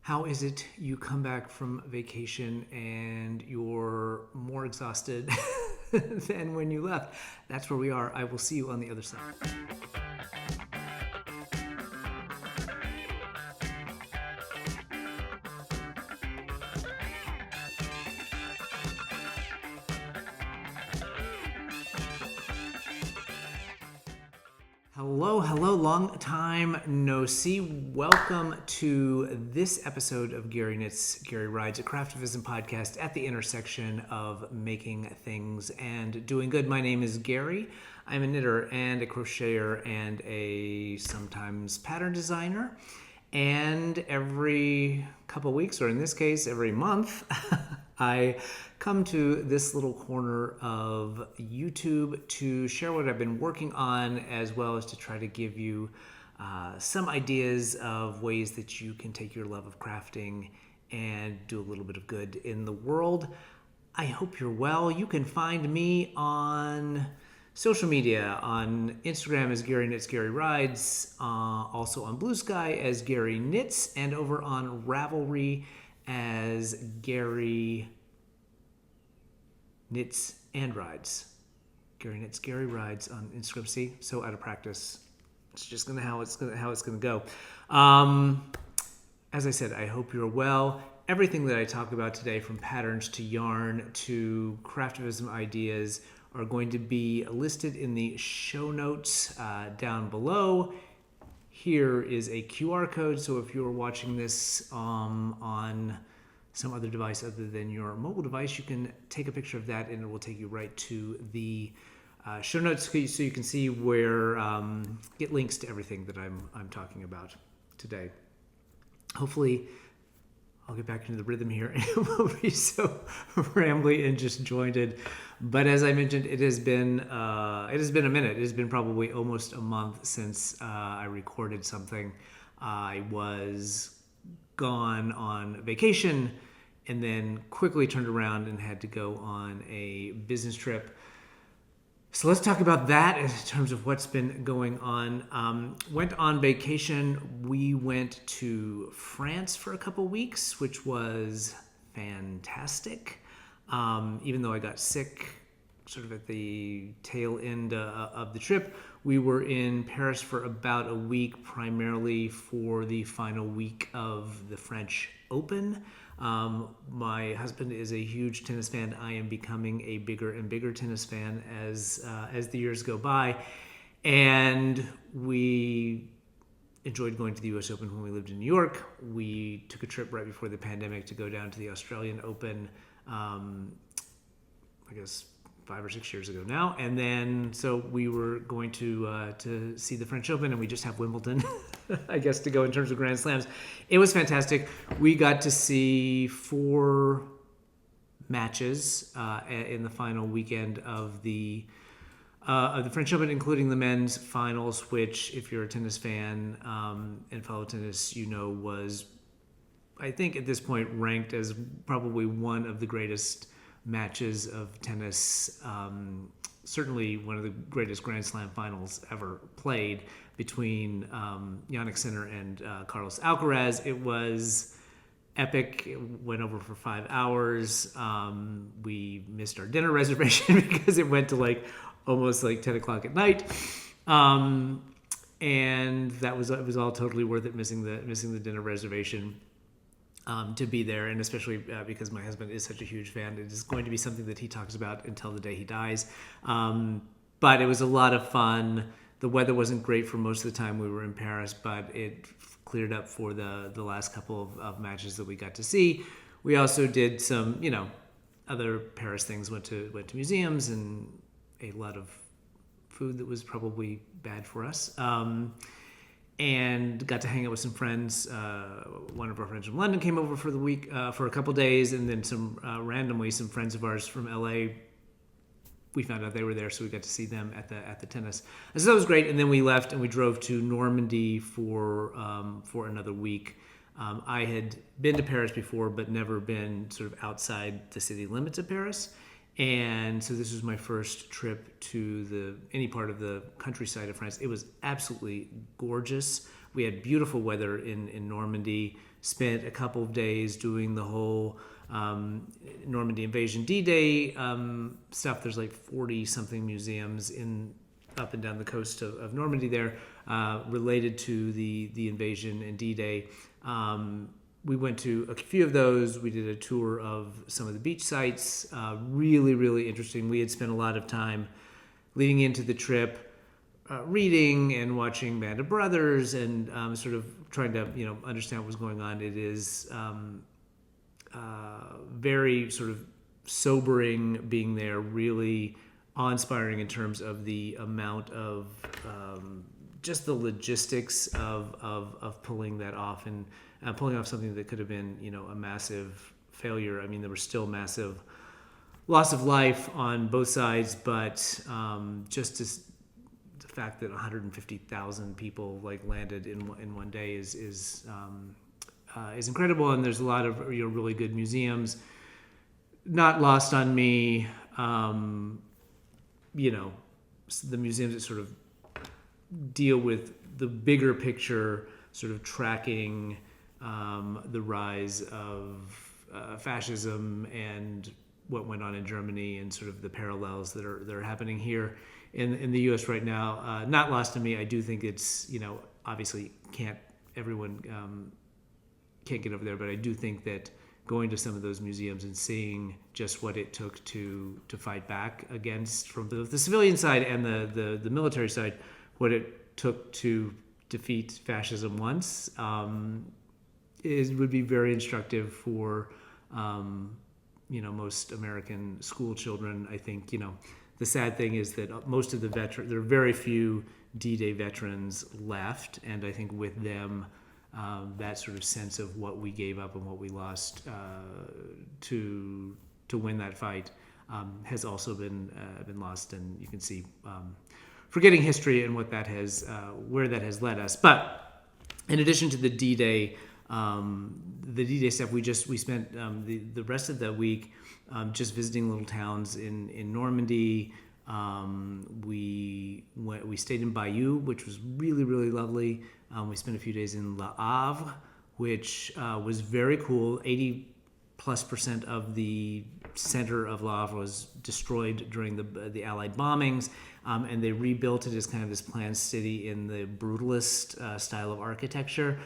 How is it you come back from vacation and you're more exhausted than when you left? That's where we are. I will see you on the other side. Hello, long time no see. Welcome to this episode of Gary Knits, Gary Rides, a Craftivism podcast at the intersection of making things and doing good. My name is Gary. I'm a knitter and a crocheter and a sometimes pattern designer. And every couple weeks, or in this case, every month, I come to this little corner of YouTube to share what I've been working on, as well as to try to give you some ideas of ways that you can take your love of crafting and do a little bit of good in the world. I hope you're well. You can find me on social media, on Instagram as Gary Knits, Gary Rides, also on Blue Sky as Gary Knits, and over on Ravelry as Gary Knits and Rides. Gary Knits, Gary Rides on Instagram. See, so out of practice. It's just how it's gonna go. As I said, I hope you're well. Everything that I talk about today, from patterns to yarn to craftivism ideas, are going to be listed in the show notes down below. Here is a QR code, so if you're watching this on some other device other than your mobile device, you can take a picture of that and it will take you right to the show notes, so you can see where get links to everything that I'm talking about today. Hopefully I'll get back into the rhythm here and it won't be so rambly and disjointed. But as I mentioned, it has been a minute. It has been probably almost a month since I recorded something. I was gone on vacation and then quickly turned around and had to go on a business trip. So let's talk about that in terms of what's been going on. Went on vacation. We went to France for a couple weeks, which was fantastic. Even though I got sick sort of at the tail end of the trip, we were in Paris for about a week, primarily for the final week of the French Open. My husband is a huge tennis fan. I am becoming a bigger and bigger tennis fan as the years go by. And we enjoyed going to the US Open when we lived in New York. We took a trip right before the pandemic to go down to the Australian Open, I guess 5 or 6 years ago now. And then, so we were going to see the French Open, and we just have Wimbledon, I guess, to go in terms of Grand Slams. It was fantastic. We got to see 4 matches in the final weekend of the French Open, including the men's finals, which, if you're a tennis fan and follow tennis, you know was, I think at this point, ranked as probably one of the greatest matches of tennis, certainly one of the greatest Grand Slam finals ever played, between Jannik Sinner and Carlos Alcaraz. It was epic. It went over for 5 hours. We missed our dinner reservation because it went to almost 10 o'clock at night. And it was all totally worth it, missing the dinner reservation. To be there, and especially because my husband is such a huge fan. It is going to be something that he talks about until the day he dies. But it was a lot of fun. The weather wasn't great for most of the time we were in Paris, but it cleared up for the last couple of matches that we got to see. We also did some, other Paris things. Went to museums and ate a lot of food that was probably bad for us. And got to hang out with some friends. One of our friends from London came over for the week, for a couple days, and then randomly some friends of ours from LA. We found out they were there, so we got to see them at the tennis. And so that was great. And then we left and we drove to Normandy for another week. I had been to Paris before, but never been sort of outside the city limits of Paris. And so this was my first trip to any part of the countryside of France. It was absolutely gorgeous. We had beautiful weather in Normandy, spent a couple of days doing the whole Normandy invasion D-Day stuff. There's like 40 something museums up and down the coast of Normandy there related to the invasion and D-Day. We went to a few of those. We did a tour of some of the beach sites. Really, really interesting. We had spent a lot of time leading into the trip reading and watching Band of Brothers and sort of trying to understand what was going on. It is very sort of sobering being there, really awe-inspiring in terms of the amount of just the logistics of pulling that off and pulling off something that could have been a massive failure. I mean, there was still massive loss of life on both sides, but just the fact that 150,000 people landed in one day is incredible. And there's a lot of really good museums. Not lost on me, the museums that sort of deal with the bigger picture, sort of tracking the rise of fascism and what went on in Germany and sort of the parallels that are happening here in the U.S. right now. Not lost to me. I do think it's obviously everyone can't get over there, but I do think that going to some of those museums and seeing just what it took to fight back against, from the civilian side and the military side, what it took to defeat fascism once would be very instructive for most American school children. I think the sad thing is that most of the veterans, there are very few D-Day veterans left, and I think with them that sort of sense of what we gave up and what we lost to win that fight has also been lost, and you can see forgetting history and what that has where that has led us. But in addition to the D-Day stuff, we spent the rest of the week just visiting little towns in Normandy. We stayed in Bayeux, which was really, really lovely. We spent a few days in Le Havre, which was very cool. 80+% of the center of Le Havre was destroyed during the Allied bombings, and they rebuilt it as kind of this planned city in the brutalist style of architecture.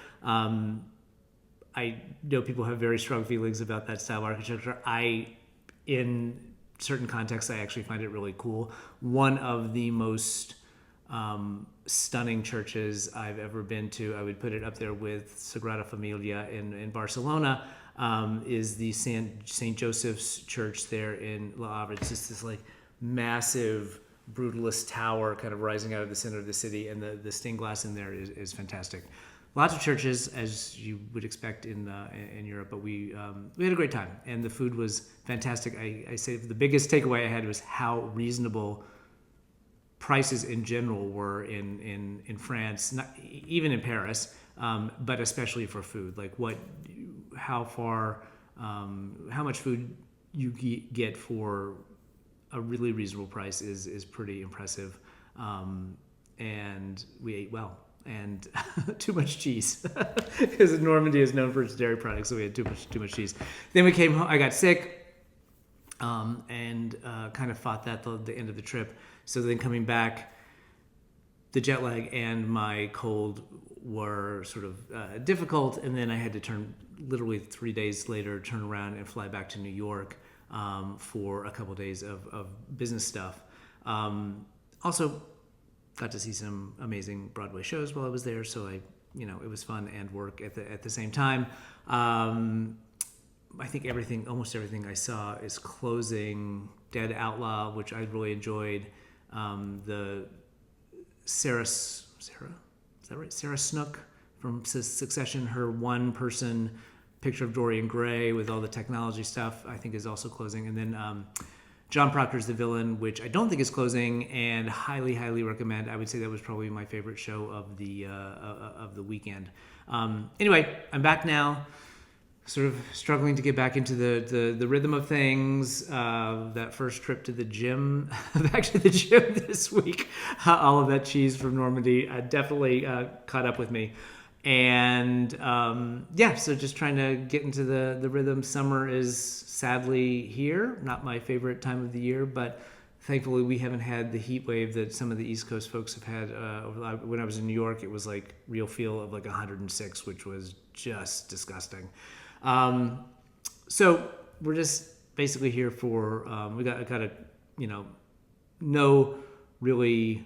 I know people have very strong feelings about that style of architecture. In certain contexts, I actually find it really cool. One of the most stunning churches I've ever been to, I would put it up there with Sagrada Familia in Barcelona, is the St. Joseph's Church there in Le Havre. It's just this massive brutalist tower kind of rising out of the center of the city, and the stained glass in there is fantastic. Lots of churches, as you would expect in Europe, but we had a great time, and the food was fantastic. I say the biggest takeaway I had was how reasonable prices in general were in France, not even in Paris, but especially for food. How much food you get for a really reasonable price is pretty impressive, and we ate well. And too much cheese, because Normandy is known for its dairy products, so we had too much cheese. Then we came home. I got sick, and kind of fought that the end of the trip. So then coming back, the jet lag and my cold were sort of difficult, and then I had to literally 3 days later, turn around and fly back to New York for a couple of days of business stuff. Also, got to see some amazing Broadway shows while I was there, so it was fun and work at the same time. I think almost everything I saw is closing. Dead Outlaw, which I really enjoyed. The Sarah, is that right? Sarah Snook from Succession, her one-person picture of Dorian Gray with all the technology stuff, I think is also closing. And then John Proctor's The Villain, which I don't think is closing, and highly, highly recommend. I would say that was probably my favorite show of the weekend. Anyway, I'm back now, sort of struggling to get back into the rhythm of things. That first trip to the gym, back to the gym this week, all of that cheese from Normandy definitely caught up with me. And so just trying to get into the rhythm. Summer is sadly here, not my favorite time of the year, but thankfully we haven't had the heat wave that some of the East Coast folks have had. When I was in New York, it was like real feel of like 106, which was just disgusting. So we're just basically here for, we got a, no really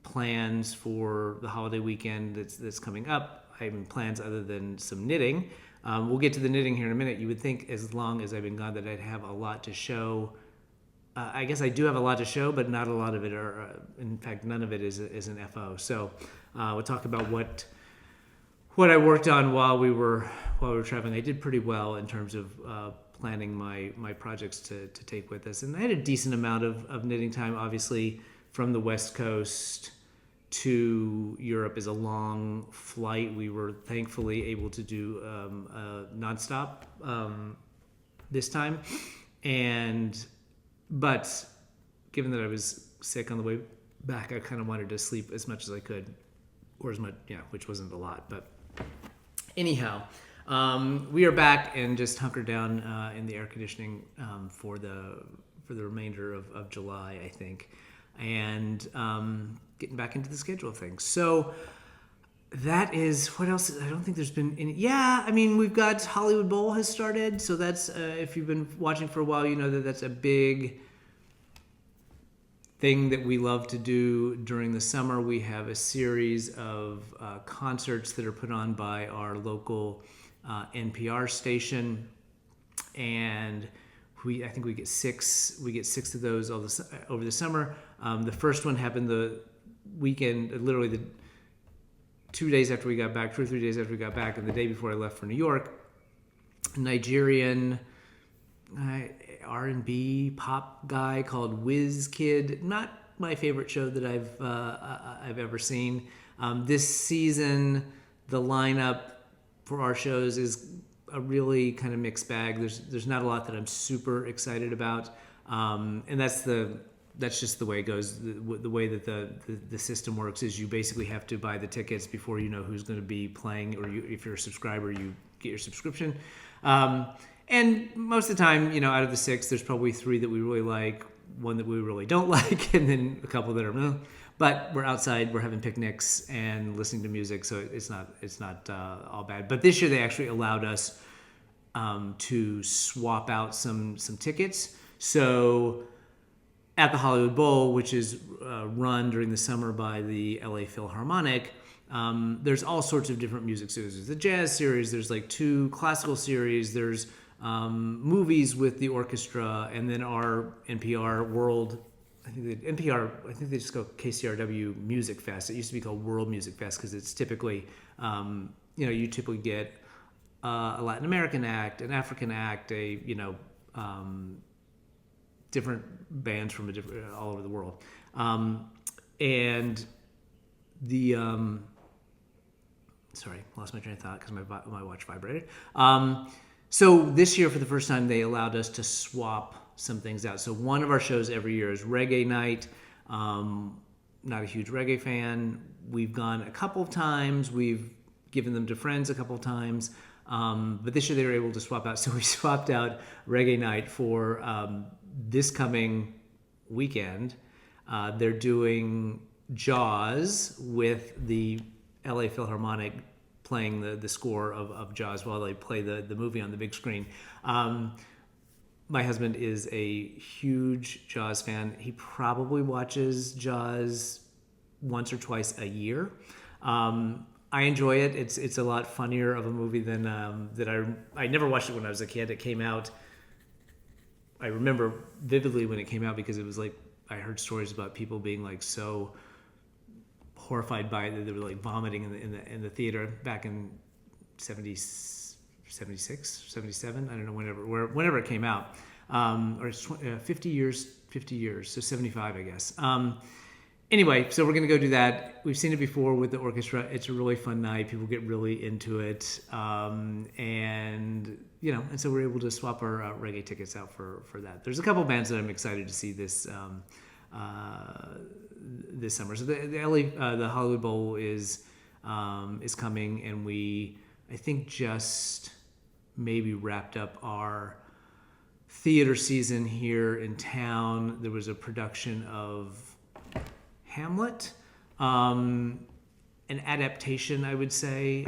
plans for the holiday weekend that's coming up. I have plans other than some knitting. We'll get to the knitting here in a minute. You would think as long as I've been gone that I'd have a lot to show. I guess I do have a lot to show, but not a lot of it are, in fact, none of it is an FO. So we'll talk about what I worked on while we were traveling. I did pretty well in terms of planning my projects to take with us. And I had a decent amount of knitting time. Obviously, from the West Coast to Europe is a long flight. We were thankfully able to do a nonstop this time. But given that I was sick on the way back, I kind of wanted to sleep as much as I could, or as much, which wasn't a lot. But anyhow, we are back and just hunkered down in the air conditioning for the remainder of July, I think, and getting back into the schedule of things. So that is, what else? I don't think there's been any. Yeah, I mean, we've got Hollywood Bowl has started. So that's, if you've been watching for a while, you know that's a big thing that we love to do during the summer. We have a series of concerts that are put on by our local NPR station, and I think we get six of those over the summer. The first one happened the weekend, literally the 2 days after we got back, 2 or 3 days after we got back, and the day before I left for New York. Nigerian R&B pop guy called WizKid. Not my favorite show that I've ever seen. This season, the lineup for our shows is a really kind of mixed bag. There's not a lot that I'm super excited about, and that's just the way it goes. The way that the system works is you basically have to buy the tickets before you know who's going to be playing, or if you're a subscriber, you get your subscription. And most of the time, out of the 6, there's probably 3 that we really like, 1 that we really don't like, and then a couple that are. But we're outside, we're having picnics and listening to music, so it's not all bad. But this year they actually allowed us to swap out some tickets. So at the Hollywood Bowl, which is run during the summer by the LA Philharmonic, there's all sorts of different music series. There's the jazz series, there's like 2 classical series, there's movies with the orchestra, and then our NPR World, I think they just go KCRW Music Fest. It used to be called World Music Fest because it's typically, you typically get a Latin American act, an African act, different bands from all over the world, and the sorry, lost my train of thought because my watch vibrated. So this year, for the first time, they allowed us to swap some things out. So one of our shows every year is Reggae Night. Not a huge reggae fan. We've gone a couple of times. We've given them to friends a couple of times. But this year they were able to swap out. So we swapped out Reggae Night for this coming weekend. They're doing Jaws with the LA Philharmonic playing the score of Jaws while they play the movie on the big screen. My husband is a huge Jaws fan. He probably watches Jaws once or twice a year. I enjoy it. It's a lot funnier of a movie than that I never watched it when I was a kid. It came out, I remember vividly when it came out because it was like, I heard stories about people being like so horrified by it that they were like vomiting in the theater back in 76, 77, I don't know, whenever it came out. Or it's 50 years, so 75, I guess. Anyway, so we're going to go do that. We've seen it before with the orchestra. It's a really fun night. People get really into it. And so we're able to swap our reggae tickets out for that. There's a couple bands that I'm excited to see this summer. So the Hollywood Bowl is is coming, and we, I think, just maybe wrapped up our theater season here in town. There was a production of Hamlet, an adaptation, I would say.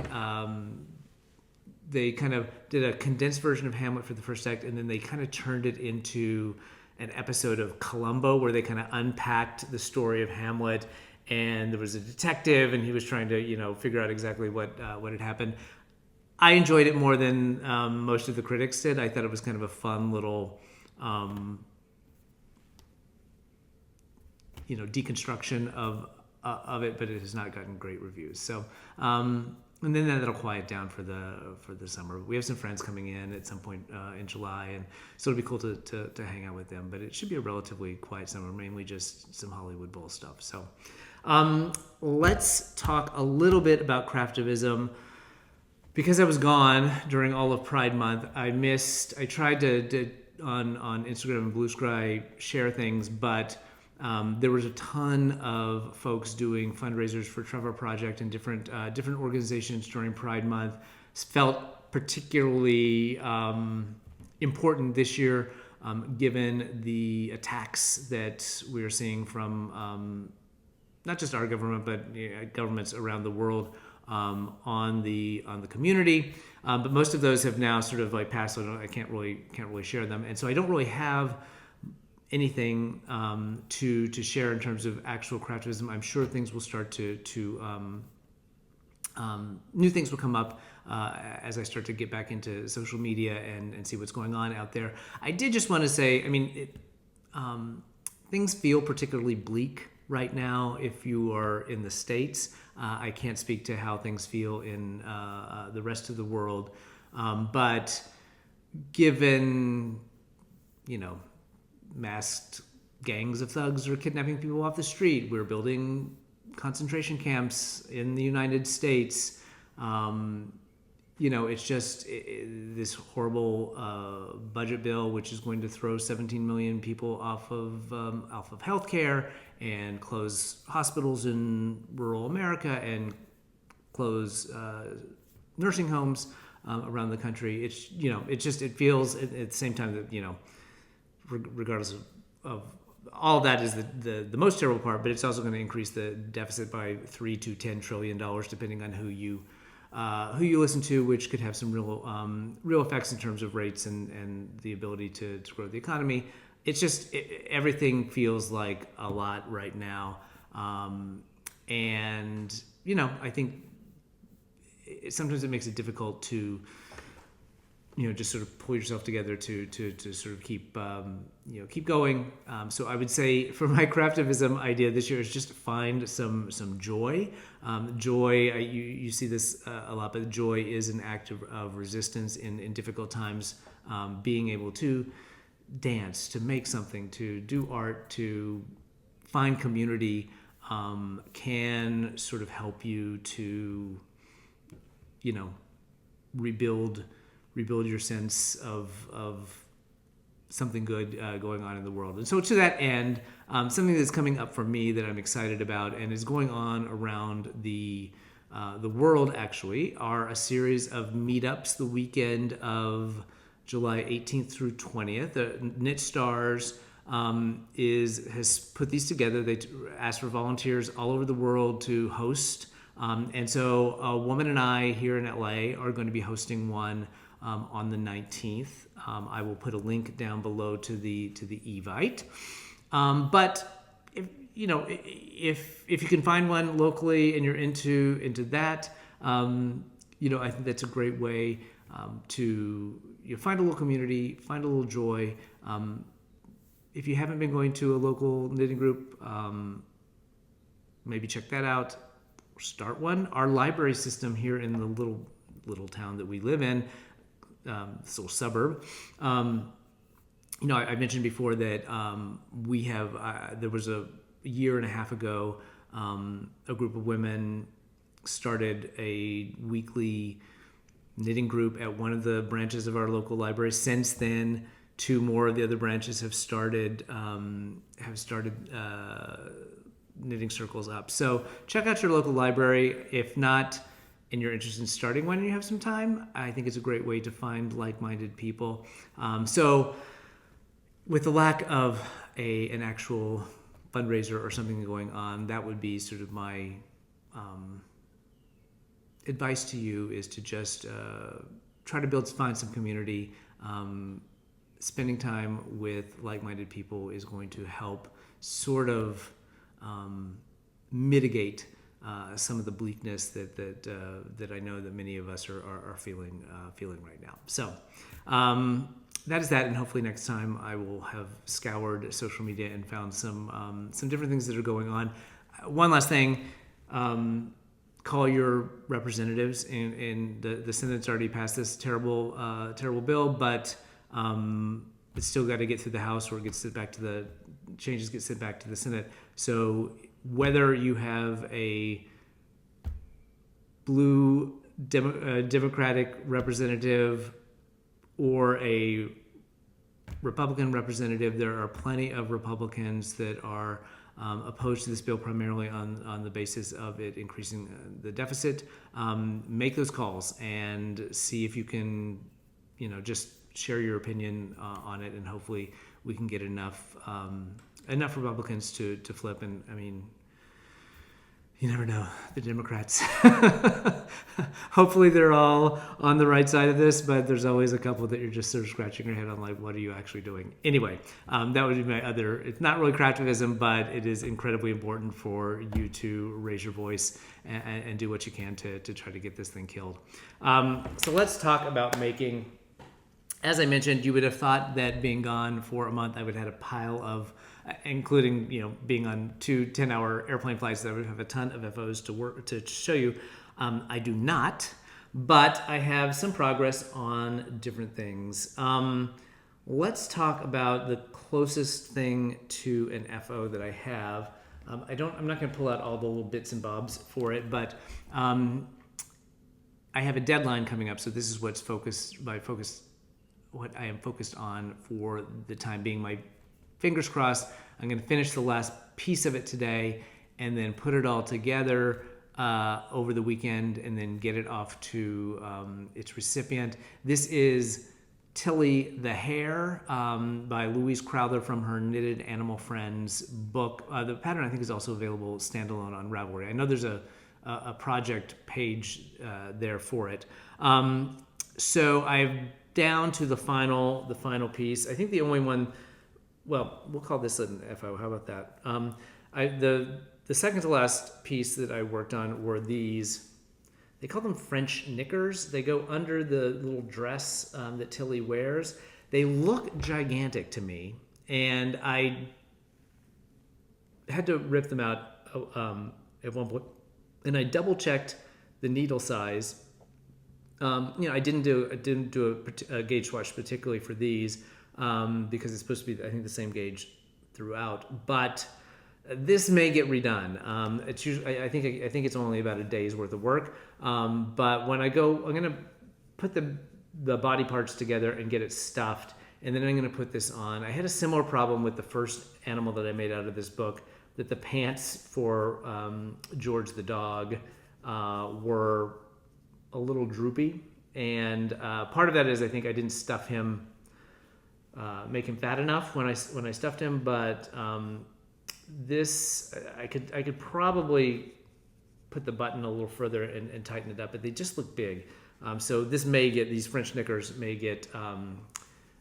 They kind of did a condensed version of Hamlet for the first act, and then they kind of turned it into an episode of Columbo where they kind of unpacked the story of Hamlet, and there was a detective, and he was trying to, figure out exactly what had happened. I enjoyed it more than most of the critics did. I thought it was kind of a fun little, deconstruction of it, but it has not gotten great reviews. So, and then that'll quiet down for the summer. We have some friends coming in at some point in July, and so it'll be cool to hang out with them. But it should be a relatively quiet summer, mainly just some Hollywood Bowl stuff. So, let's talk a little bit about Craftivism. Because I was gone during all of Pride Month, I tried to on Instagram and Blue Sky share things, but there was a ton of folks doing fundraisers for Trevor Project and different organizations during Pride Month. Felt particularly important this year, given the attacks that we are seeing from not just our government, but governments around the world on the community. But most of those have now sort of like passed, so I can't really share them, and so I don't really have anything to share in terms of actual Craftivism. I'm sure things will start to new things will come up as I start to get back into social media and see what's going on out there. I did just want to say, things feel particularly bleak right now if you are in the States. I can't speak to how things feel in the rest of the world, but given, masked gangs of thugs are kidnapping people off the street. We're building concentration camps in the United States. It's just this horrible budget bill, which is going to throw 17 million people off of healthcare and close hospitals in rural America and close nursing homes around the country. It feels at the same time that, regardless of all of that is the most terrible part, but it's also going to increase the deficit by $3 to $10 trillion, depending on who you listen to, which could have some real effects in terms of rates and the ability to grow the economy. It's just everything feels like a lot right now, and I think sometimes it makes it difficult to just sort of pull yourself together to sort of keep going. So I would say for my Craftivism idea this year is just find some joy. Joy, you see this a lot, but joy is an act of resistance in difficult times. Being able to dance, to make something, to do art, to find community can sort of help you to, rebuild your sense of something good going on in the world. And so to that end, something that's coming up for me that I'm excited about and is going on around the world actually are a series of meetups the weekend of July 18th through 20th. Knit Stars has put these together. They asked for volunteers all over the world to host. And so a woman and I here in LA are going to be hosting one on the 19th. I will put a link down below to the Evite. But if you can find one locally and you're into that, I think that's a great way to find a little community, find a little joy. If you haven't been going to a local knitting group, maybe check that out. Start one. Our library system here in the little town that we live in, this little suburb. I mentioned before that we have. There was a year and a half ago, a group of women started a weekly knitting group at one of the branches of our local library. Since then, two more of the other branches have started knitting circles up. So check out your local library. If not, and you're interested in starting one and you have some time, I think it's a great way to find like-minded people. So with the lack of an actual fundraiser or something going on, that would be sort of my advice to you, is to just try to find some community. Spending time with like-minded people is going to help sort of mitigate some of the bleakness that I know that many of us are feeling right now. So that is that, and hopefully next time I will have scoured social media and found some different things that are going on. One last thing. Call your representatives, and the Senate's already passed this terrible bill, but it's still got to get through the House, or it gets sent back to the changes get sent back to the Senate. So whether you have a blue Democratic representative or a Republican representative, there are plenty of Republicans that are opposed to this bill, primarily on the basis of it increasing the deficit. Make those calls and see if you can, just share your opinion on it, and hopefully we can get enough Republicans to flip. And I mean, you never know, the Democrats. Hopefully they're all on the right side of this, but there's always a couple that you're just sort of scratching your head on, like, what are you actually doing? Anyway, that would be my other, it's not really craftivism, but it is incredibly important for you to raise your voice and do what you can to try to get this thing killed. So let's talk about making. As I mentioned, you would have thought that being gone for a month, I would have had a pile of, including, being on 2 10-hour airplane flights, that I would have a ton of FOs to show you. I do not, but I have some progress on different things. Let's talk about the closest thing to an FO that I have. I'm not going to pull out all the little bits and bobs for it, but I have a deadline coming up, so this is what I am focused on for the time being. My fingers crossed, I'm going to finish the last piece of it today and then put it all together over the weekend and then get it off to its recipient. This is Tilly the Hare by Louise Crowther from her Knitted Animal Friends book. The pattern, I think, is also available standalone on Ravelry. I know there's a project page there for it. So I've down to the final piece. I think the only one, well, we'll call this an FO. How about that? The second to last piece that I worked on were these. They call them French knickers. They go under the little dress that Tilly wears. They look gigantic to me, and I had to rip them out at one point. And I double checked the needle size. I didn't do a gauge swatch particularly for these because it's supposed to be, I think, the same gauge throughout. But this may get redone. It's usually, I think it's only about a day's worth of work. But when I'm going to put the body parts together and get it stuffed, and then I'm going to put this on. I had a similar problem with the first animal that I made out of this book, that the pants for George the dog were a little droopy, and part of that is I think I didn't stuff him, make him fat enough when I stuffed him. But this I could probably put the button a little further and tighten it up, but they just look big. So these French knickers may get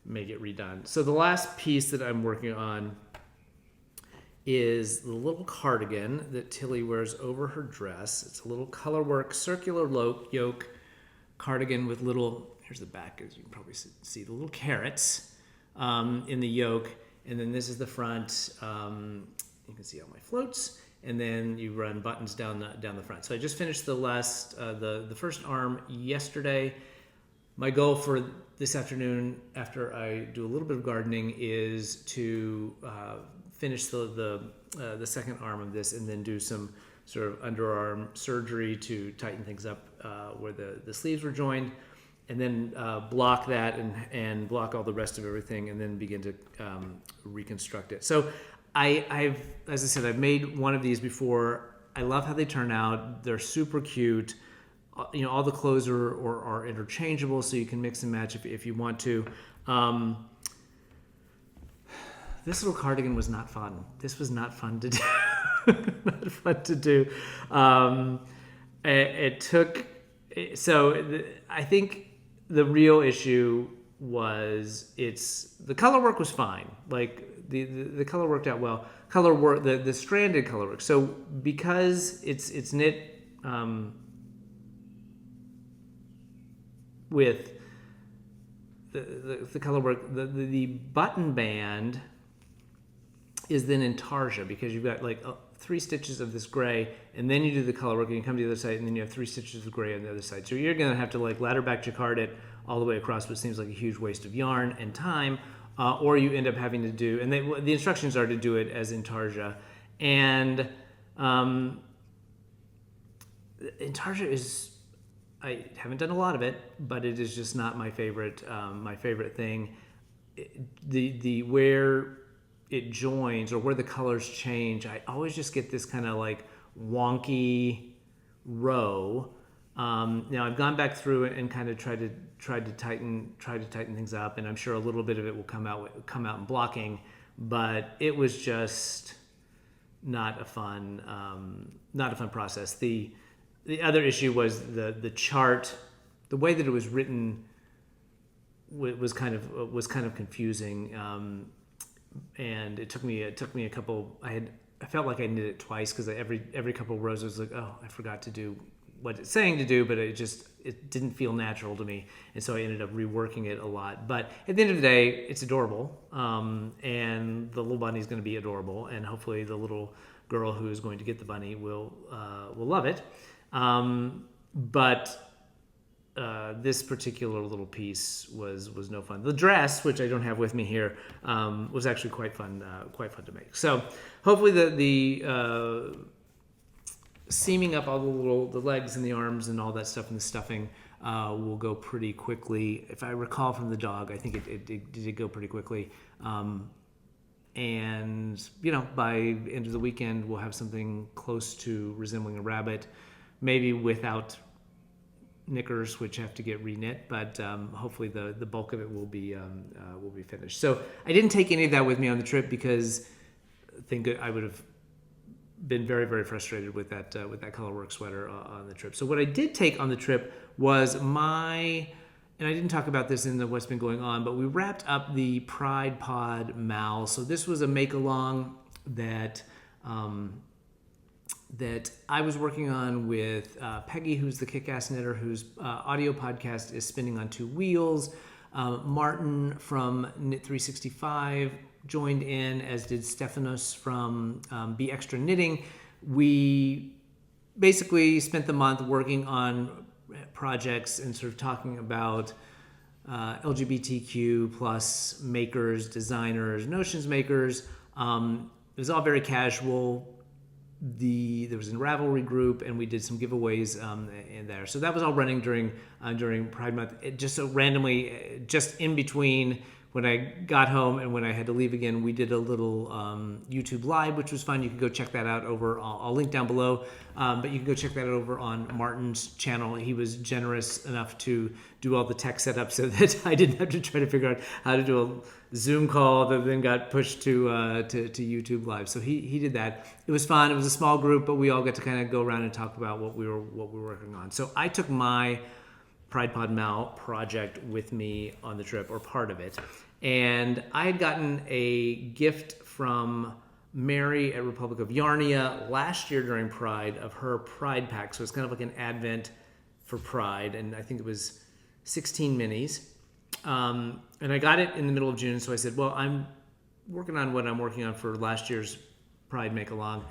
redone. So the last piece that I'm working on is the little cardigan that Tilly wears over her dress. It's a little colorwork, circular yoke cardigan with little, here's the back, as you can probably see, the little carrots in the yoke. And then this is the front. You can see all my floats. And then you run buttons down the front. So I just finished the first arm yesterday. My goal for this afternoon, after I do a little bit of gardening, is to finish the second arm of this, and then do some sort of underarm surgery to tighten things up where the sleeves were joined, and then block that and block all the rest of everything, and then begin to reconstruct it. So As I said, I've made one of these before. I love how they turn out. They're super cute. All the clothes are interchangeable, so you can mix and match if you want to. This little cardigan was not fun. This was not fun to do. Not fun to do. I think the real issue was the color work was fine. Like the color worked out well. The stranded color work. So because it's knit with the color work, the button band is then in tarsia, because you've got like 3 stitches of this gray, and then you do the color work, and you come to the other side, and then you have 3 stitches of gray on the other side. So you're going to have to like ladder back jacquard it all the way across, which seems like a huge waste of yarn and time, or you end up having to do, and the instructions are to do it as intarsia, and intarsia is, I haven't done a lot of it, but it is just not my favorite thing. The where it joins or where the colors change, I always just get this kind of like wonky row. Now I've gone back through it and kind of tried to tighten things up, and I'm sure a little bit of it will come out in blocking, but it was just not a fun process. The other issue was the chart, the way that it was written was kind of confusing. And it took me a couple. I felt like I knit it twice, because every couple of rows I was like, oh, I forgot to do what it's saying to do, but it didn't feel natural to me, and so I ended up reworking it a lot. But at the end of the day, it's adorable, and the little bunny is going to be adorable, and hopefully the little girl who is going to get the bunny will love it. But this particular little piece was no fun. The dress, which I don't have with me here, was actually quite fun to make. So hopefully the seaming up all the legs and the arms and all that stuff and the stuffing will go pretty quickly. If I recall from the dog, I think it did go pretty quickly. And by the end of the weekend, we'll have something close to resembling a rabbit, maybe without knickers, which have to get reknit, but hopefully the bulk of it will be finished. So I didn't take any of that with me on the trip, because I think I would have been very, very frustrated with that colorwork sweater on the trip. So what I did take on the trip was and I didn't talk about this in what's been going on, but we wrapped up the Pride Pod Mal. So this was a make along that I was working on with Peggy, who's the kick-ass knitter, whose audio podcast is Spinning on Two Wheels. Martin from Knit 365 joined in, as did Stephanos from Be Extra Knitting. We basically spent the month working on projects and sort of talking about LGBTQ plus makers, designers, notions makers. It was all very casual. There was a Ravelry group, and we did some giveaways in there. So that was all running during Pride Month. It just so randomly, just in between when I got home and when I had to leave again, we did a little YouTube Live, which was fun. You can go check that out over. I'll link down below, but you can go check that out over on Martin's channel. He was generous enough to do all the tech setup so that I didn't have to try to figure out how to do a Zoom call that then got pushed to YouTube Live. So he did that. It was fun. It was a small group, but we all got to kind of go around and talk about what we were working on. So I took my Pride Pod Mal project with me on the trip, or part of it. And I had gotten a gift from Mary at Republic of Yarnia last year during Pride of her Pride pack. So it's kind of like an advent for Pride. And I think it was 16 minis. And I got it in the middle of June. So I said, well, I'm working on what I'm working on for last year's Pride Make-Along.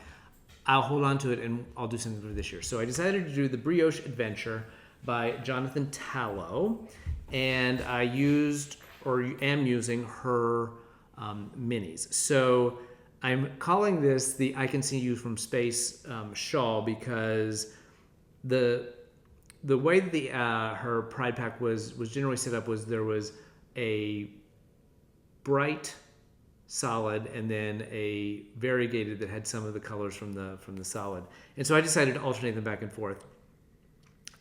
I'll hold on to it and I'll do something for this year. So I decided to do the Brioche Adventure by Jonathan Tallow, and I am using her minis. So I'm calling this the I Can See You from Space shawl, because the way that her Pride pack was generally set up was there was a bright solid, and then a variegated that had some of the colors from the solid. And so I decided to alternate them back and forth.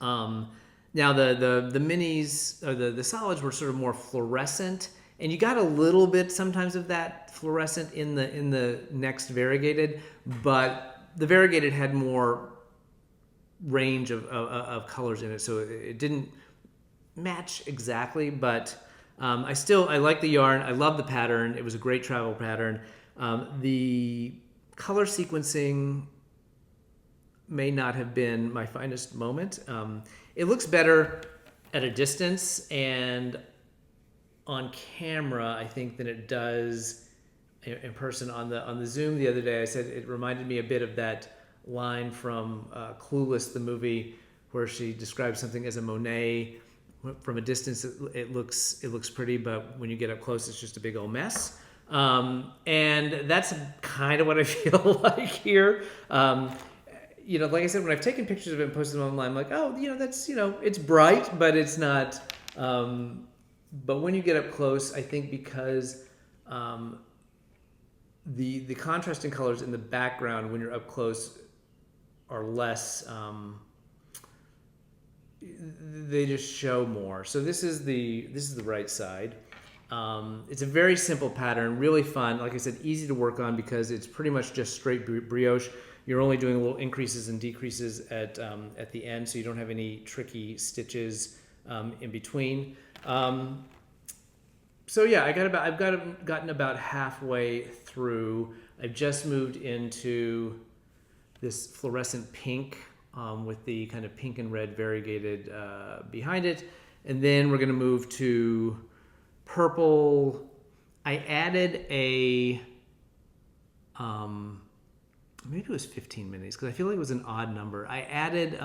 Now the minis or the solids were sort of more fluorescent, and you got a little bit sometimes of that fluorescent in the next variegated, but the variegated had more range of colors in it, so it didn't match exactly, but I like the yarn. I love the pattern. It was a great travel pattern. The color sequencing may not have been my finest moment. It looks better at a distance and on camera, I think, than it does in person. On the Zoom the other day, I said it reminded me a bit of that line from Clueless, the movie, where she describes something as a Monet. From a distance, it looks pretty, but when you get up close, it's just a big old mess. And that's kind of what I feel like here. Like I said, when I've taken pictures of it and posted them online, I'm like, oh, that's, it's bright, but it's not. But when you get up close, I think because the contrasting colors in the background when you're up close are less. They just show more. So this is the right side. It's a very simple pattern, really fun. Like I said, easy to work on because it's pretty much just straight brioche. You're only doing little increases and decreases at the end, so you don't have any tricky stitches in between. So yeah, I've gotten about halfway through. I've just moved into this fluorescent pink with the kind of pink and red variegated behind it, and then we're going to move to purple. I added a maybe it was 15 minis because I feel like it was an odd number. I added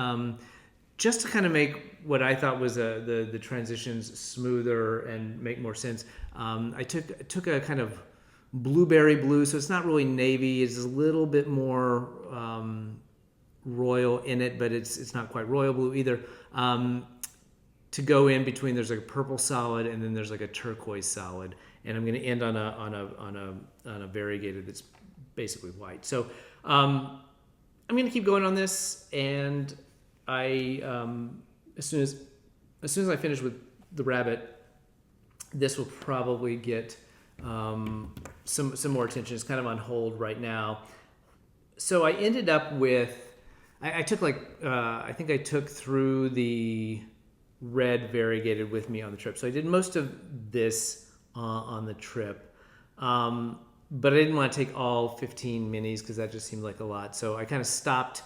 just to kind of make what I thought was the transitions smoother and make more sense. I took a kind of blueberry blue, so it's not really navy. It's a little bit more royal in it, but it's not quite royal blue either. To go in between, there's like a purple solid, and then there's like a turquoise solid, and I'm going to end on a variegated that's basically white. So I'm going to keep going on this, and I as soon as I finish with the rabbit, this will probably get some more attention. It's kind of on hold right now. So I ended up with I took I think I took through the red variegated with me on the trip. So I did most of this on the trip. But I didn't want to take all 15 minis because that just seemed like a lot. So I kind of stopped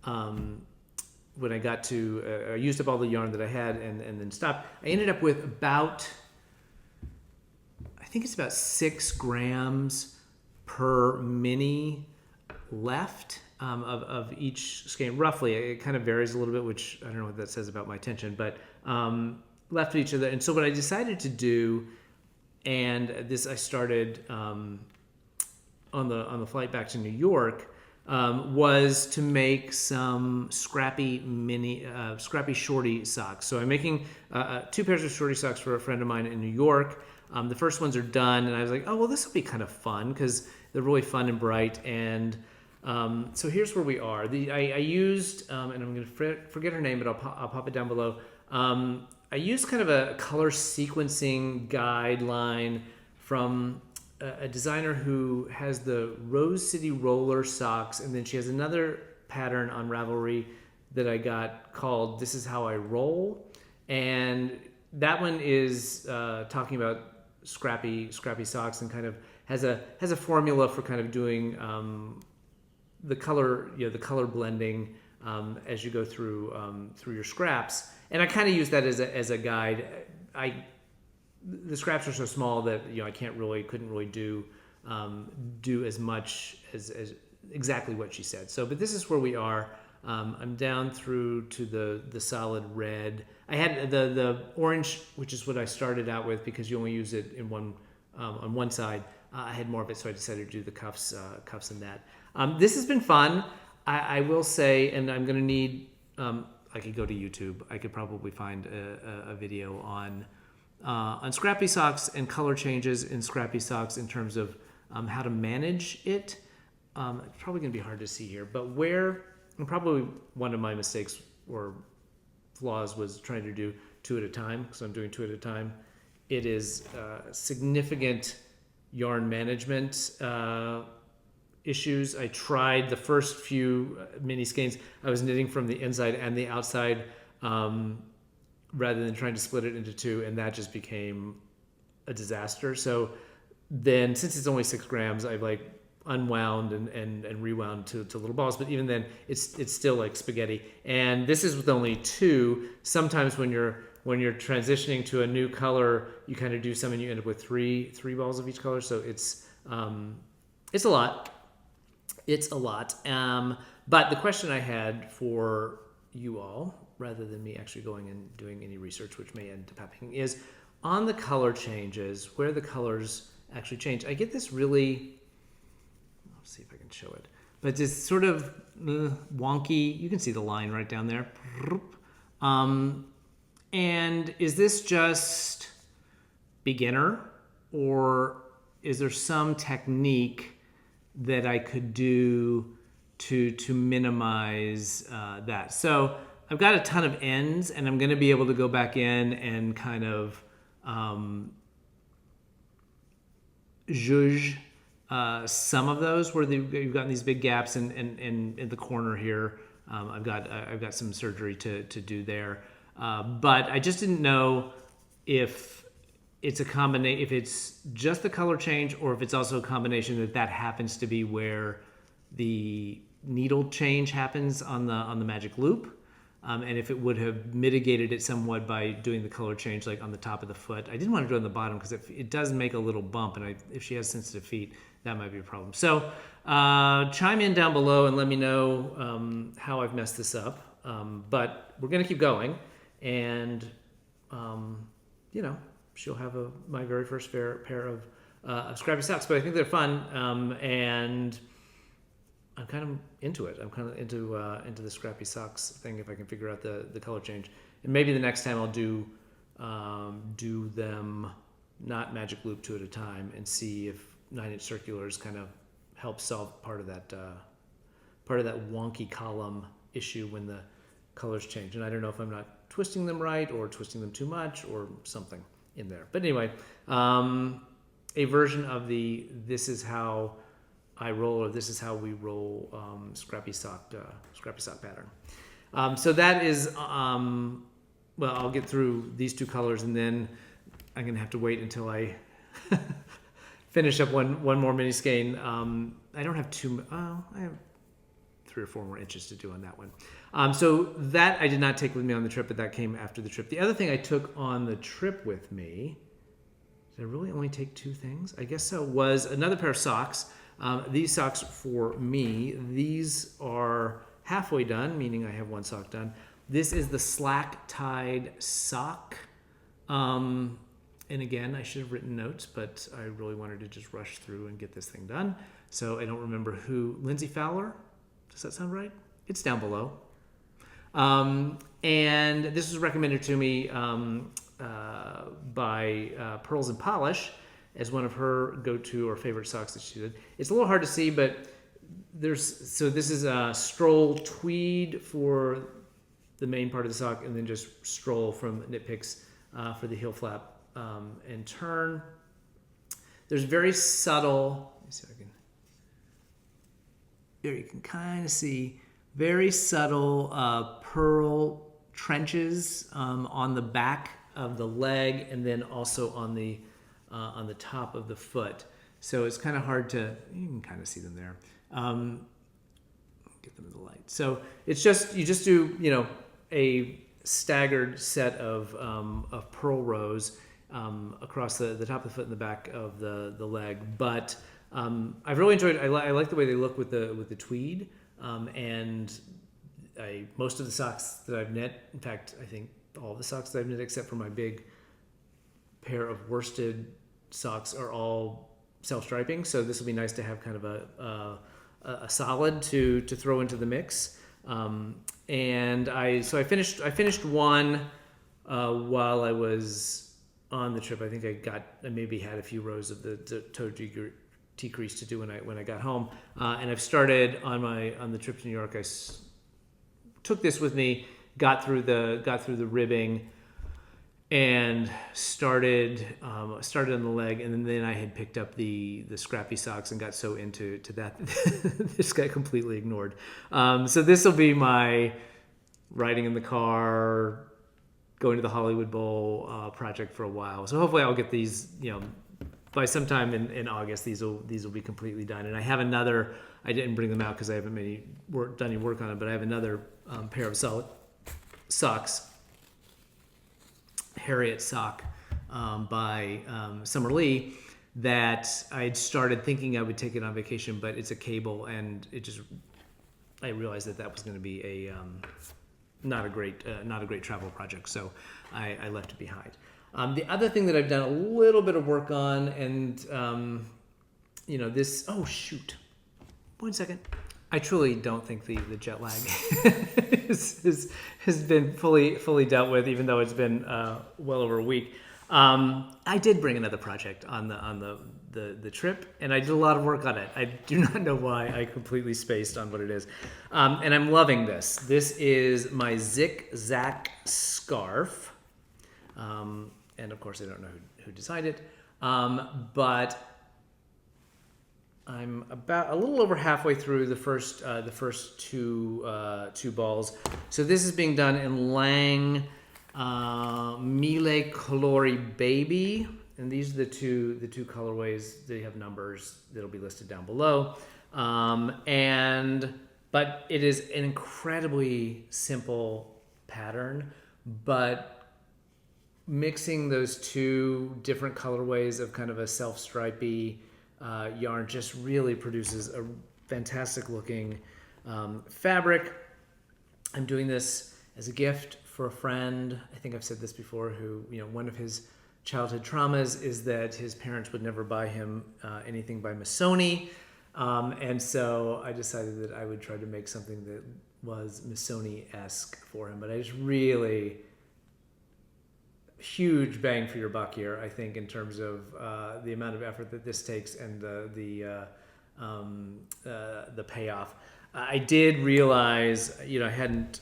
when I got to, I used up all the yarn that I had and then stopped. I ended up with about, I think it's about 6 grams per mini left of each skein, roughly. It kind of varies a little bit, which I don't know what that says about my tension, but left of each other. And so what I decided to do, and this I started on the flight back to New York, was to make some scrappy shorty socks. So I'm making 2 pairs of shorty socks for a friend of mine in New York. The first ones are done, and I was like, oh, well, this will be kind of fun because they're really fun and bright. And so here's where we are. I used, and I'm going to forget her name, but I'll pop it down below. I used kind of a color sequencing guideline from a designer who has the Rose City Roller socks, and then she has another pattern on Ravelry that I got called This Is How I Roll, and that one is talking about scrappy socks and kind of has a formula for kind of doing the color blending as you go through your scraps. And I kind of use that as a guide. The scraps are so small that I couldn't really do as much as exactly what she said. So, but this is where we are. I'm down through to the solid red. I had the orange, which is what I started out with because you only use it in one on one side. I had more of it, so I decided to do the cuffs and that. This has been fun. I will say, and I'm going to need. I could go to YouTube. I could probably find a video on scrappy socks and color changes in scrappy socks in terms of how to manage it. It's probably going to be hard to see here, but where, and probably one of my mistakes or flaws was trying to do 2 at a time, because I'm doing 2 at a time. It is significant yarn management issues. I tried the first few mini skeins. I was knitting from the inside and the outside rather than trying to split it into 2, and that just became a disaster. So then, since it's only 6 grams, I've like unwound and rewound to little balls. But even then, it's still like spaghetti. And this is with only 2. Sometimes when you're transitioning to a new color, you kind of do some and you end up with three balls of each color. So it's a lot. It's a lot. But the question I had for you all, rather than me actually going and doing any research, which may end up happening, is on the color changes, where the colors actually change. I get this really, let's see if I can show it, but this sort of wonky, you can see the line right down there. And is this just beginner, or is there some technique that I could do to minimize that? So I've got a ton of ends, and I'm going to be able to go back in and kind of zhuzh some of those where you've gotten these big gaps in the corner here. I've got some surgery to do there, but I just didn't know if it's a combination, if it's just the color change, or if it's also a combination that happens to be where the needle change happens on the magic loop. And if it would have mitigated it somewhat by doing the color change like on the top of the foot. I didn't want to do it on the bottom because it does make a little bump, and if she has sensitive feet, that might be a problem. So chime in down below and let me know how I've messed this up. But we're going to keep going, and she'll have my very first pair of scrappy socks. But I think they're fun, and I'm kind of into it. I'm kind of into the scrappy socks thing if I can figure out the color change. And maybe the next time I'll do them not magic loop 2 at a time and see if 9-inch circulars kind of help solve part of that wonky column issue when the colors change. And I don't know if I'm not twisting them right or twisting them too much or something in there. But anyway, a version of the this is how I roll, or this is how we roll scrappy sock pattern. So that is, well, I'll get through these 2 colors, and then I'm going to have to wait until I finish up one more mini skein. I don't have I have 3 or 4 more inches to do on that one. So that I did not take with me on the trip, but that came after the trip. The other thing I took on the trip with me, did I really only take 2 things? I guess so, was another pair of socks. These socks for me, these are halfway done, meaning I have 1 sock done. This is the slack tied sock. And again, I should have written notes, but I really wanted to just rush through and get this thing done. So I don't remember who, Lindsay Fowler? Does that sound right? It's down below. And this was recommended to me by Pearls and Polish as one of her go-to or favorite socks that she did. It's a little hard to see, but this is a stroll tweed for the main part of the sock, and then just stroll from Knit Picks for the heel flap and turn. There's very subtle, let me see if I can, there you can kind of see very subtle pearl trenches on the back of the leg, and then also on the top of the foot. So it's kind of hard to, you can kind of see them there. Get them in the light. So it's just, you just do, a staggered set of pearl rows across the top of the foot and the back of the leg. But I've really enjoyed it. I like the way they look with the tweed. And most of the socks that I've knit, in fact, I think all the socks that I've knit except for my big pair of worsted socks are all self-striping. So this will be nice to have kind of a solid to throw into the mix. And I finished one while I was on the trip. I think I maybe had a few rows of the toe T-crease to do when I got home. And I've started on the trip to New York. Took this with me, got through the ribbing, and started on the leg, and then I had picked up the scrappy socks and got so into that this got completely ignored. So this will be my riding in the car, going to the Hollywood Bowl project for a while. So hopefully I'll get these, by sometime in August, these will be completely done. And I have another. I didn't bring them out because I haven't done any work on it, but I have another pair of solid socks. Harriet sock by Summer Lee that I'd started thinking I would take it on vacation, but it's a cable, and I realized that was going to be a not a great travel project, so I left it behind. The other thing that I've done a little bit of work on, and this. Oh shoot! 1 second. I truly don't think the jet lag has been fully dealt with, even though it's been well over a week. I did bring another project on the trip, and I did a lot of work on it. I do not know why I completely spaced on what it is, and I'm loving this. This is my Zig-Zag scarf, and of course I don't know who designed it, but I'm about a little over halfway through the first two balls. So this is being done in Lang Mille Colori Baby, and these are the two colorways. They have numbers that'll be listed down below. But it is an incredibly simple pattern, but mixing those two different colorways of kind of a self-stripy yarn just really produces a fantastic looking fabric. I'm doing this as a gift for a friend. I think I've said this before, who, one of his childhood traumas is that his parents would never buy him anything by Missoni. And so I decided that I would try to make something that was Missoni-esque for him. But I just really huge bang for your buck here, I think, in terms of the amount of effort that this takes and the payoff. I did realize, I hadn't.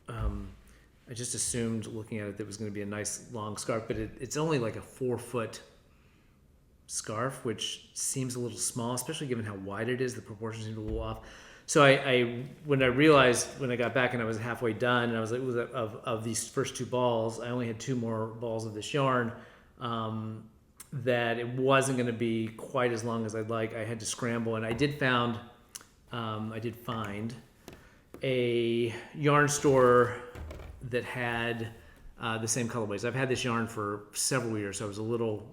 I just assumed, looking at it, that it was going to be a nice long scarf, but it's only like a 4-foot scarf, which seems a little small, especially given how wide it is. The proportions seem a little off. So when I realized when I got back and I was halfway done, and I was like, of these first two balls, I only had 2 more balls of this yarn, that it wasn't going to be quite as long as I'd like. I had to scramble, and I did find a yarn store that had the same colorways. I've had this yarn for several years, so I was a little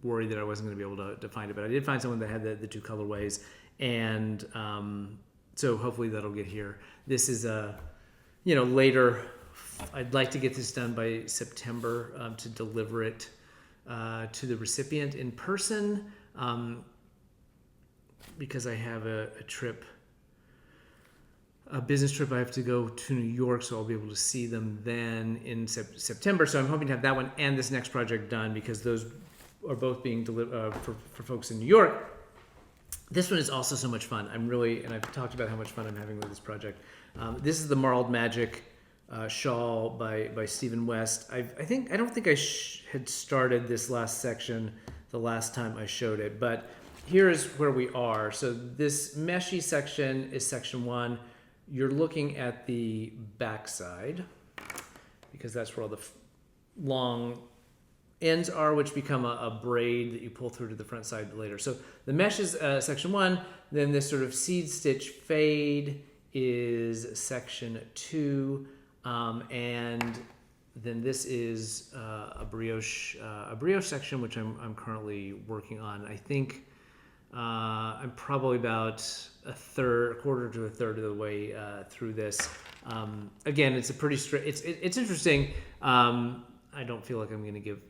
worried that I wasn't going to be able to find it, but I did find someone that had the 2 colorways, and so hopefully that'll get here. This is later. I'd like to get this done by September to deliver it to the recipient in person, because I have a business trip. I have to go to New York, so I'll be able to see them then in September. So I'm hoping to have that one and this next project done, because those are both being delivered for folks in New York. This one is also so much fun. And I've talked about how much fun I'm having with this project. This is the Marled Magic shawl by Stephen West. I don't think I had started this last section the last time I showed it, but here is where we are. So this meshy section is section 1. You're looking at the back side, because that's where all the long ends are, which become a braid that you pull through to the front side later. So the mesh is section 1. Then this sort of seed stitch fade is section 2, and then this is a brioche section, which I'm currently working on. I think I'm probably about quarter to a third of the way through this. Again, it's a pretty straight. It's interesting. I don't feel like I'm going to give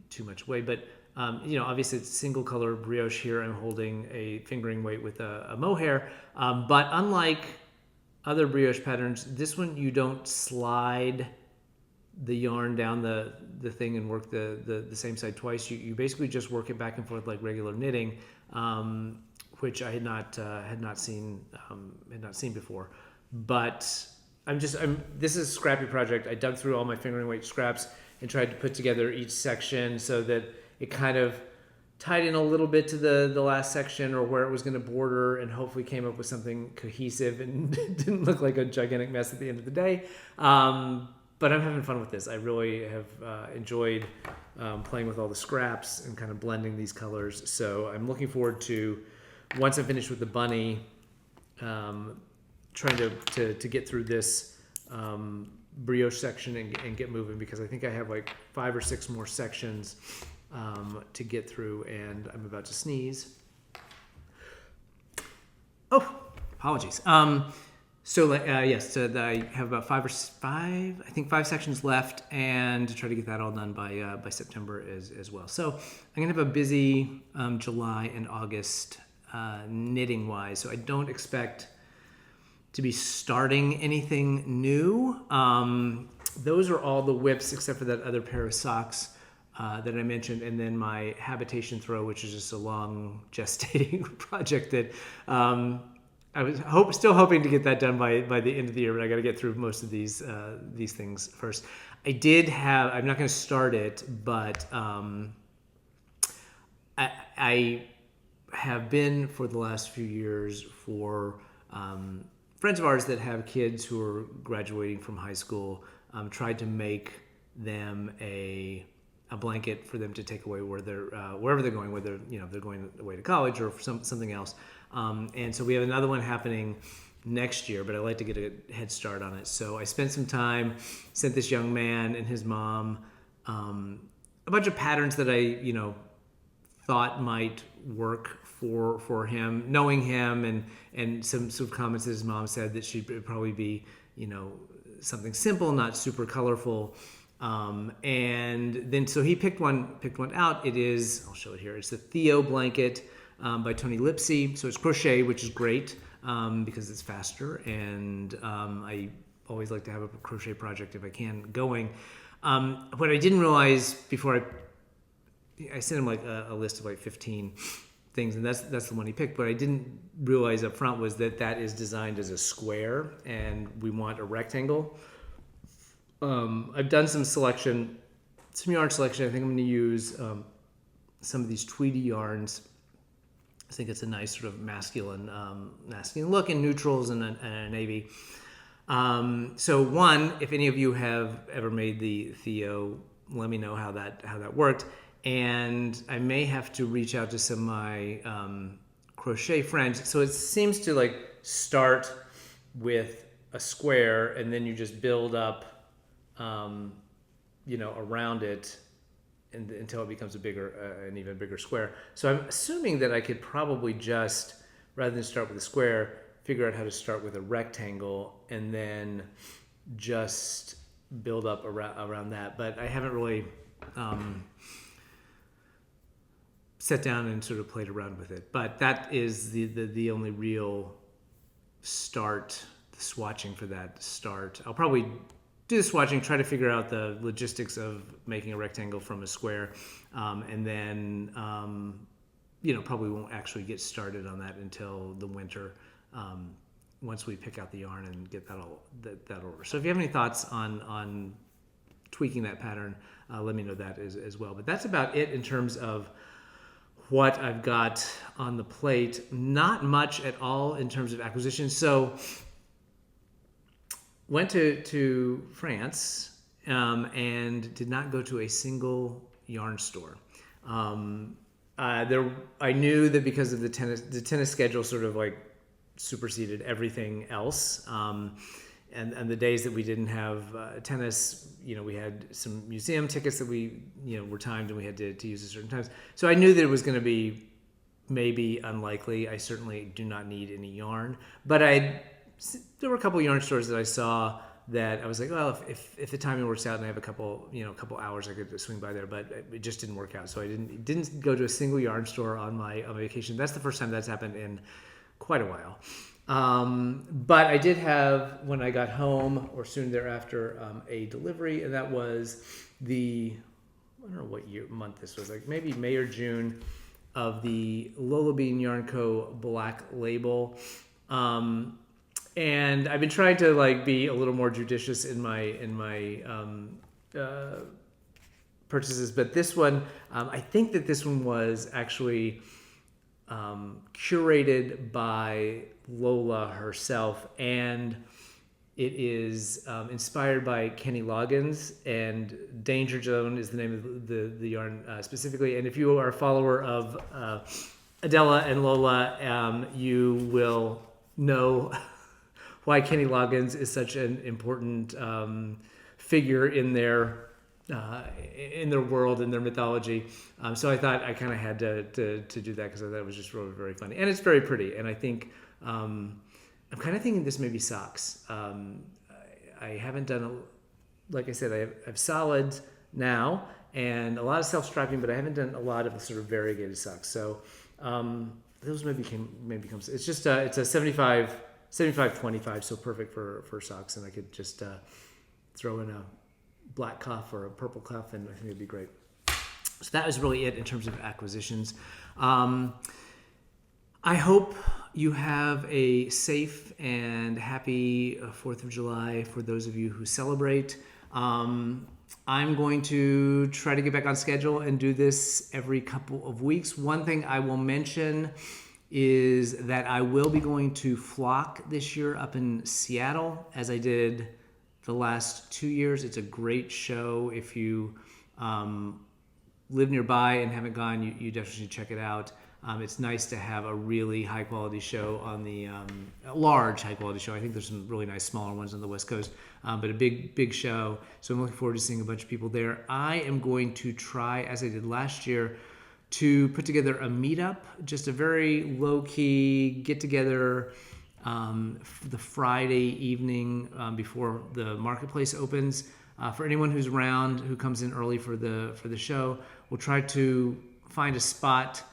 too much away, but obviously it's single color brioche here. I'm holding a fingering weight with a mohair, but unlike other brioche patterns, this one you don't slide the yarn down the thing and work the same side twice. You basically just work it back and forth like regular knitting, which I had not seen before. But this is a scrappy project. I dug through all my fingering weight scraps and tried to put together each section so that it kind of tied in a little bit to the last section or where it was going to border, and hopefully came up with something cohesive and didn't look like a gigantic mess at the end of the day. But I'm having fun with this. I really have enjoyed playing with all the scraps and kind of blending these colors. So I'm looking forward to, once I'm finished with the bunny, trying to get through this brioche section and get moving, because I think I have like 5 or 6 more sections to get through, and I'm about to sneeze. Oh, apologies. So I have about 5 sections left, and to try to get that all done by September as well. So I'm gonna have a busy July and August knitting wise. So I don't expect to be starting anything new. Those are all the whips except for that other pair of socks that I mentioned, and then my habitation throw, which is just a long gestating project that I was still hoping to get that done by the end of the year, but I got to get through most of these things first. I'm not going to start it, but I have been for the last few years for friends of ours that have kids who are graduating from high school, tried to make them a blanket for them to take away wherever they're going, whether they're going away to college or for something else. And so we have another one happening next year, but I'd like to get a head start on it. So I spent some time, sent this young man and his mom a bunch of patterns that I thought might work for him, knowing him, and some comments that his mom said that she'd probably be something simple, not super colorful. And then so he picked one out. I'll show it here. It's the Theo blanket by Tony Lipsy. So it's crochet, which is great because it's faster, and I always like to have a crochet project if I can going. What I didn't realize before I sent him like a list of like 15 things, and that's the one he picked. But I didn't realize up front was that is designed as a square, and we want a rectangle. I've done some yarn selection. I think I'm going to use some of these Tweedy yarns. I think it's a nice sort of masculine look in neutrals and a navy. So if any of you have ever made the Theo, let me know how that worked. And I may have to reach out to some of my crochet friends. So it seems to like start with a square, and then you just build up around it until it becomes an even bigger square. So I'm assuming that I could probably just, rather than start with a square, figure out how to start with a rectangle and then just build up around that. But I haven't really sat down and sort of played around with it. But that is the only real start, the swatching for that start. I'll probably do the swatching, try to figure out the logistics of making a rectangle from a square, and then probably won't actually get started on that until the winter, once we pick out the yarn and get that over. So if you have any thoughts on tweaking that pattern, let me know that as well. But that's about it in terms of what I've got on the plate. Not much at all in terms of acquisition. So went to France and did not go to a single yarn store. I knew that because of the tennis schedule sort of like superseded everything else. And the days that we didn't have tennis, we had some museum tickets that we were timed, and we had to use at certain times. So I knew that it was going to be maybe unlikely. I certainly do not need any yarn, but there were a couple yarn stores that I saw that I was like, well, if the timing works out and I have a couple hours, I could swing by there, but it just didn't work out. So I didn't go to a single yarn store on my vacation. That's the first time that's happened in quite a while. But I did have, when I got home or soon thereafter, a delivery, and that was I don't know what month this was, like maybe May or June. of the Lola Bean Yarn Co. Black Label. And I've been trying to like be a little more judicious in my purchases, but this one, I think that this one was actually curated by Lola herself, and it is inspired by Kenny Loggins, and Danger Zone is the name of the yarn specifically. And if you are a follower of Adela and Lola, you will know why Kenny Loggins is such an important figure in their world, in their mythology. So I thought I kind of had to do that because I thought it was just really very funny, and it's very pretty. And I think I'm kind of thinking this may be socks. I haven't done like I said, I have solids now and a lot of self-striping, but I haven't done a lot of the sort of variegated socks. So those maybe comes. It's just it's a 75-25, so perfect for socks, and I could just throw in a black cuff or a purple cuff, and I think it'd be great. So that was really it in terms of acquisitions. I hope you have a safe and happy 4th of July for those of you who celebrate. I'm going to try to get back on schedule and do this every couple of weeks. One thing I will mention is that I will be going to Flock this year up in Seattle, as I did the last 2 years. It's a great show. If you live nearby and haven't gone, you definitely should check it out. It's nice to have a really high quality show on the large high quality show. I think there's some really nice smaller ones on the West Coast, but a big show. So I'm looking forward to seeing a bunch of people there. I am going to try, as I did last year, to put together a meetup, just a very low key get together the Friday evening before the marketplace opens. For anyone who's around, who comes in early for the show, we'll try to find a spot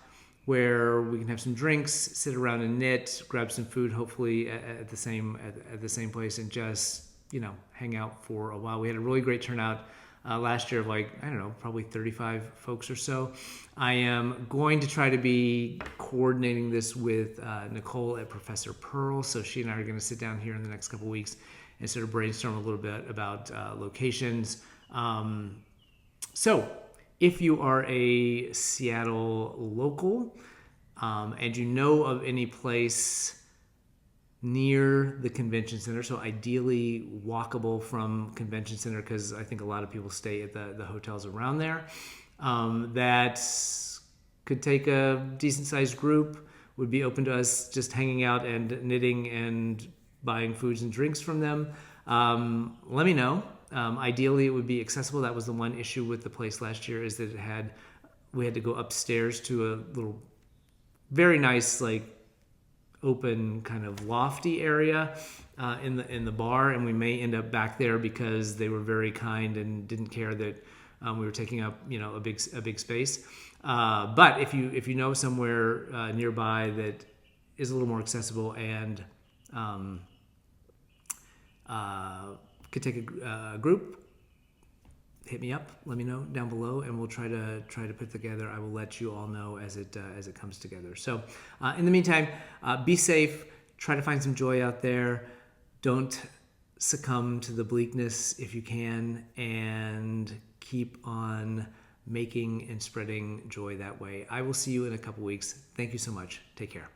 where we can have some drinks, sit around and knit, grab some food, hopefully at the same place, and just hang out for a while. We had a really great turnout last year of probably 35 folks or so. I am going to try to be coordinating this with Nicole at Professor Pearl, so she and I are going to sit down here in the next couple of weeks and sort of brainstorm a little bit about locations. So if you are a Seattle local and you know of any place near the convention center, so ideally walkable from convention center, because I think a lot of people stay at the hotels around there, that could take a decent sized group, would be open to us just hanging out and knitting and buying foods and drinks from them, let me know. Ideally it would be accessible. That was the one issue with the place last year, is that we had to go upstairs to a little very nice open kind of lofty area in the bar, and we may end up back there because they were very kind and didn't care that we were taking up a big space. But if you know somewhere nearby that is a little more accessible and could take a group, hit me up, let me know down below, and we'll try to put together. I will let you all know as it comes together. So in the meantime, be safe, try to find some joy out there, don't succumb to the bleakness if you can, and keep on making and spreading joy that way. I will see you in a couple weeks. Thank you so much. Take care.